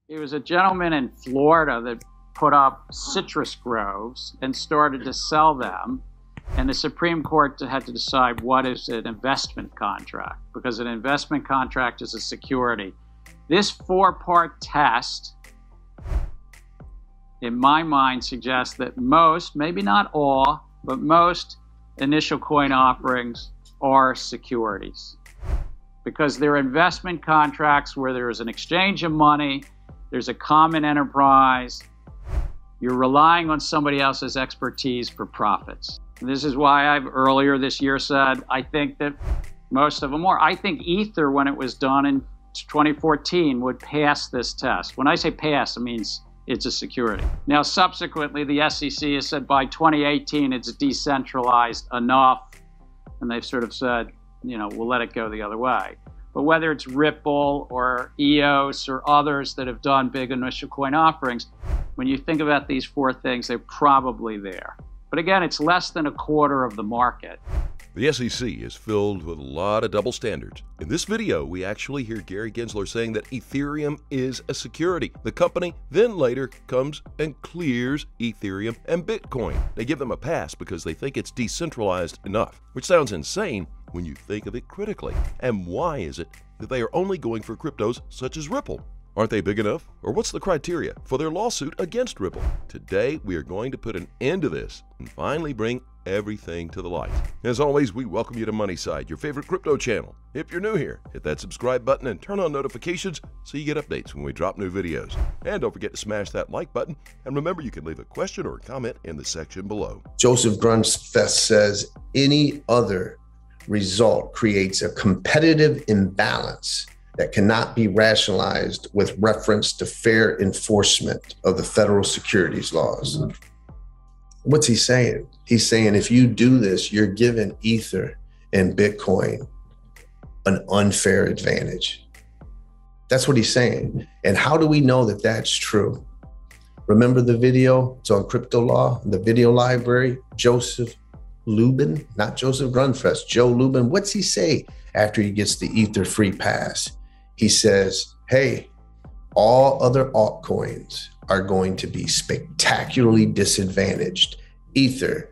It was a gentleman in Florida that put up citrus groves and started to sell them. And the Supreme Court had to decide what is an investment contract, because an investment contract is a security. This four-part test, in my mind, suggests that most, maybe not all, but most initial coin offerings are securities, because they're investment contracts where there is an exchange of money, there's a common enterprise, you're relying on somebody else's expertise for profits. And this is why I've earlier this year said I think that most of them are. I think Ether, when it was done in 2014, would pass this test. When I say pass, it means it's a security. Now, subsequently, the SEC has said by 2018 it's decentralized enough, and they've sort of said, you know, we'll let it go the other way. But whether it's Ripple or EOS or others that have done big initial coin offerings, when you think about these four things, they're probably there. But again, it's less than a quarter of the market. The SEC is filled with a lot of double standards. In this video, we actually hear Gary Gensler saying that Ethereum is a security. The company then later comes and clears Ethereum and Bitcoin. They give them a pass because they think it's decentralized enough, which sounds insane when you think of it critically. And why is it that they are only going for cryptos such as Ripple? Aren't they big enough? Or what's the criteria for their lawsuit against Ripple? Today, we are going to put an end to this and finally bring everything to the light. As always, we welcome you to Moneyside, your favorite crypto channel. If you're new here, hit that subscribe button and turn on notifications so you get updates when we drop new videos. And don't forget to smash that like button. And remember, you can leave a question or a comment in the section below. Joseph Grunfest says any other result creates a competitive imbalance that cannot be rationalized with reference to fair enforcement of the federal securities laws. What's he saying? He's saying if you do this, you're giving Ether and Bitcoin an unfair advantage. That's what he's saying. And how do we know that that's true? Remember the video? It's on Crypto Law, the video library. Joseph Lubin, not Joseph Grunfest, Joe Lubin. What's he say after he gets the Ether free pass? He says, hey, all other altcoins are going to be spectacularly disadvantaged. Ether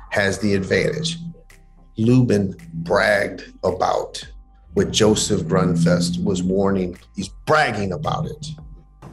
has the advantage. Lubin bragged about what Joseph Grunfest was warning. He's bragging about it.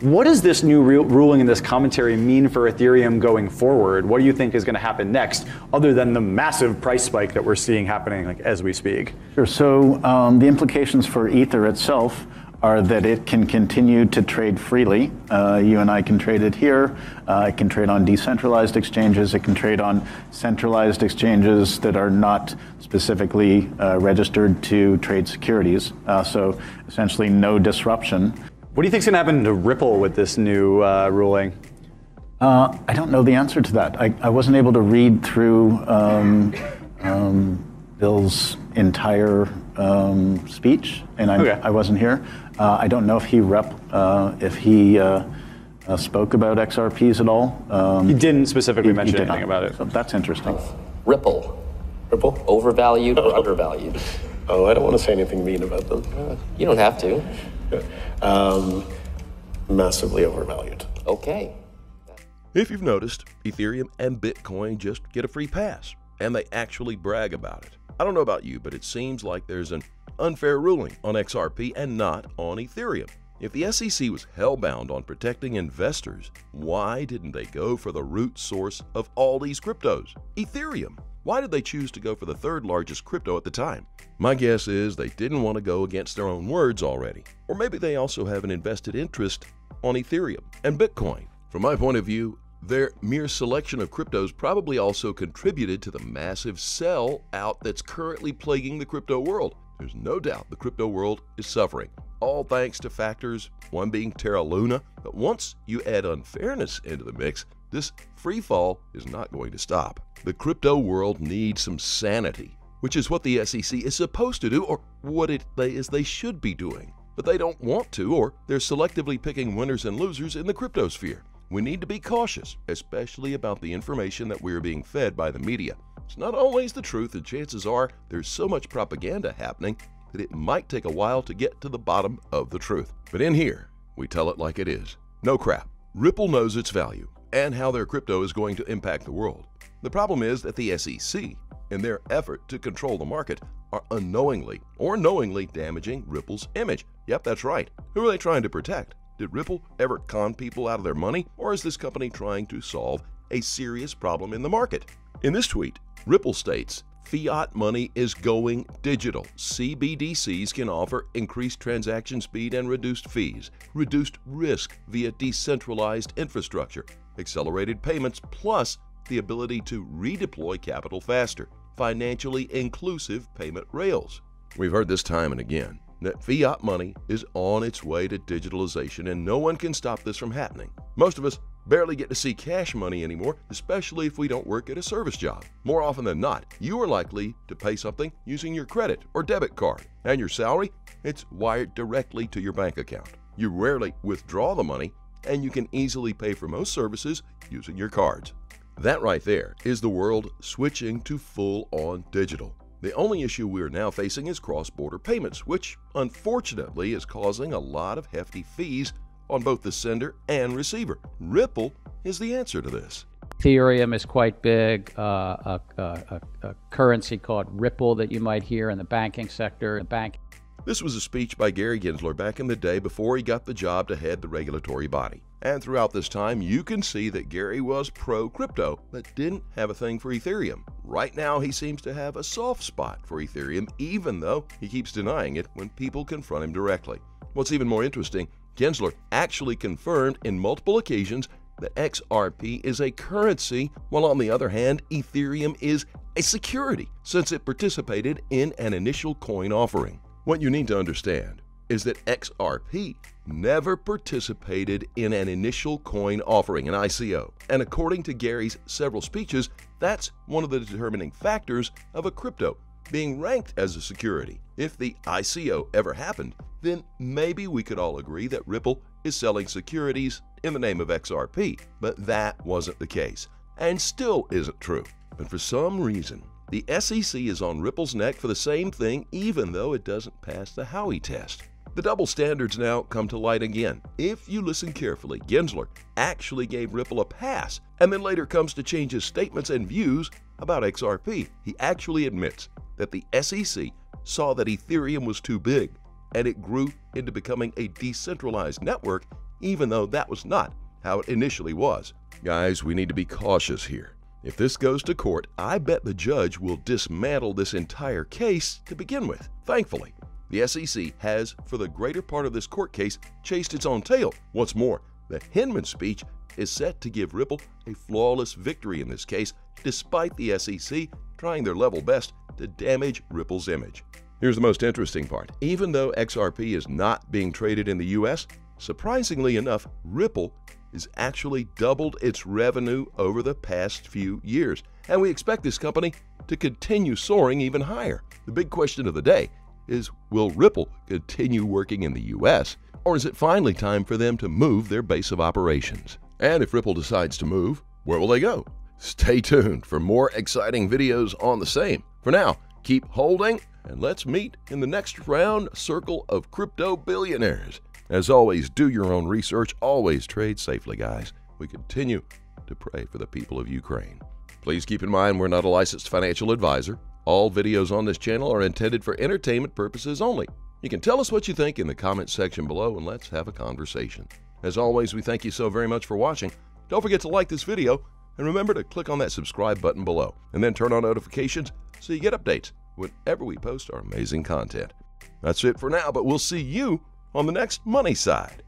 What does this new ruling and this commentary mean for Ethereum going forward? What do you think is going to happen next, other than the massive price spike that we're seeing happening as we speak? Sure. So the implications for Ether itself are that it can continue to trade freely. You and I can trade it here. It can trade on decentralized exchanges. It can trade on centralized exchanges that are not specifically registered to trade securities. So essentially no disruption. What do you think is going to happen to Ripple with this new ruling? I don't know the answer to that. I wasn't able to read through Bill's entire speech, and I wasn't here. I don't know if he spoke about XRPs at all. He didn't specifically mention anything about it. So that's interesting. Ripple, overvalued or undervalued? Oh, I don't want to say anything mean about them. You don't have to. Massively overvalued. Okay. If you've noticed, Ethereum and Bitcoin just get a free pass, and they actually brag about it. I don't know about you, but it seems like there's an unfair ruling on XRP and not on Ethereum. If the SEC was hellbound on protecting investors, why didn't they go for the root source of all these cryptos, Ethereum? Why did they choose to go for the third largest crypto at the time? My guess is they didn't want to go against their own words already. Or maybe they also have an invested interest on Ethereum and Bitcoin. From my point of view, their mere selection of cryptos probably also contributed to the massive sell-out that's currently plaguing the crypto world. There's no doubt the crypto world is suffering, all thanks to factors, one being Terra Luna. But once you add unfairness into the mix, this free fall is not going to stop. The crypto world needs some sanity, which is what the SEC is supposed to do, or what they should be doing. But they don't want to, or they're selectively picking winners and losers in the crypto sphere. We need to be cautious, especially about the information that we're being fed by the media. It's not always the truth, and chances are there's so much propaganda happening that it might take a while to get to the bottom of the truth. But in here, we tell it like it is. No crap. Ripple knows its value and how their crypto is going to impact the world. The problem is that the SEC, in their effort to control the market, are unknowingly or knowingly damaging Ripple's image. Yep, that's right. Who are they trying to protect? Did Ripple ever con people out of their money, or is this company trying to solve a serious problem in the market? In this tweet, Ripple states, "Fiat money is going digital. CBDCs can offer increased transaction speed and reduced fees, reduced risk via decentralized infrastructure, accelerated payments, plus the ability to redeploy capital faster, financially inclusive payment rails." We've heard this time and again, that fiat money is on its way to digitalization and no one can stop this from happening. Most of us barely get to see cash money anymore, especially if we don't work at a service job. More often than not, you are likely to pay something using your credit or debit card, and your salary, it's wired directly to your bank account. You rarely withdraw the money, and you can easily pay for most services using your cards. That right there is the world switching to full-on digital. The only issue we are now facing is cross-border payments, which unfortunately is causing a lot of hefty fees on both the sender and receiver. Ripple is the answer to this. Ethereum is quite big, a currency called Ripple that you might hear in the banking sector. This was a speech by Gary Gensler back in the day before he got the job to head the regulatory body. And throughout this time, you can see that Gary was pro-crypto, but didn't have a thing for Ethereum. Right now, he seems to have a soft spot for Ethereum, even though he keeps denying it when people confront him directly. What's even more interesting, Gensler actually confirmed in multiple occasions that XRP is a currency, while on the other hand, Ethereum is a security, since it participated in an initial coin offering. What you need to understand is that XRP never participated in an initial coin offering, an ICO. And according to Gary's several speeches, that's one of the determining factors of a crypto being ranked as a security. If the ICO ever happened, then maybe we could all agree that Ripple is selling securities in the name of XRP. But that wasn't the case, and still isn't true. But for some reason, the SEC is on Ripple's neck for the same thing, even though it doesn't pass the Howey test. The double standards now come to light again. If you listen carefully, Gensler actually gave Ripple a pass, and then later comes to change his statements and views about XRP. He actually admits that the SEC saw that Ethereum was too big, and it grew into becoming a decentralized network, even though that was not how it initially was. Guys, we need to be cautious here. If this goes to court, I bet the judge will dismantle this entire case to begin with. Thankfully, the SEC has, for the greater part of this court case, chased its own tail. What's more, the Hinman speech is set to give Ripple a flawless victory in this case, despite the SEC trying their level best to damage Ripple's image. Here's the most interesting part. Even though XRP is not being traded in the US, surprisingly enough, Ripple has actually doubled its revenue over the past few years, and we expect this company to continue soaring even higher. The big question of the day is, will Ripple continue working in the US, or is it finally time for them to move their base of operations? And if Ripple decides to move, where will they go? Stay tuned for more exciting videos on the same. For now, keep holding, and let's meet in the next round circle of crypto billionaires. As always, do your own research. Always trade safely, guys. We continue to pray for the people of Ukraine. Please keep in mind we're not a licensed financial advisor. All videos on this channel are intended for entertainment purposes only. You can tell us what you think in the comment section below, and let's have a conversation. As always, we thank you so very much for watching. Don't forget to like this video, and remember to click on that subscribe button below, and then turn on notifications so you get updates whenever we post our amazing content. That's it for now, but we'll see you on the next Money Side.